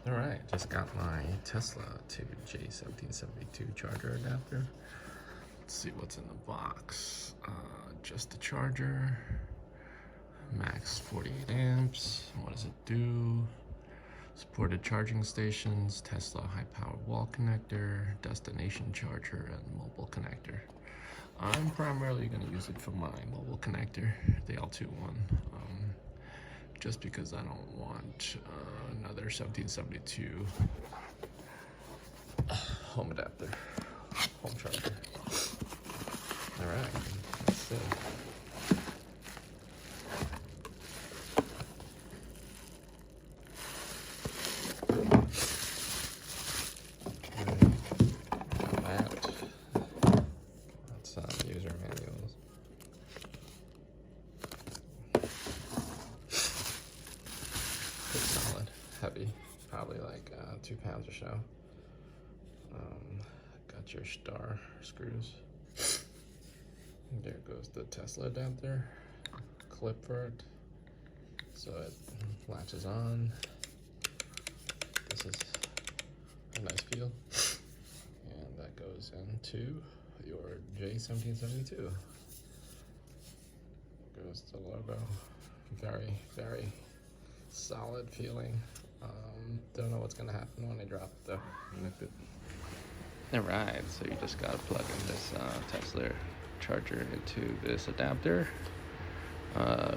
Alright, just got my Tesla to J1772 charger adapter. Let's see what's in the box. Just the charger, max 48 amps. What does it do? Supported charging stations, Tesla high power wall connector, destination charger, and mobile connector. I'm primarily going to use it for my mobile connector, the L2 one. Just because I don't want another 1772 home adapter, home charger. All right, let's see. That's user manuals. Solid, heavy, probably like 2 pounds or so. Got your star screws. There goes the Tesla adapter, clip for it, so it latches on. This is a nice feel, and that goes into your J1772. Goes the logo. Very, very solid feeling. Don't know what's gonna happen when I drop it though. Connected. Alright, so you just gotta plug in this Tesla charger into this adapter.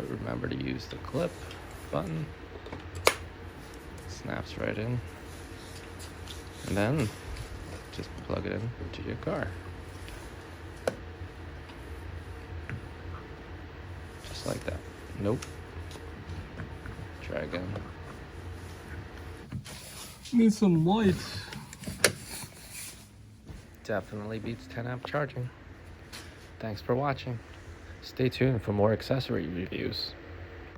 Remember to use the clip button. Snaps right in. And then just plug it into your car. Just like that. Nope. Try again. Need some light. Definitely beats 10 amp charging. Thanks for watching. Stay tuned for more accessory reviews.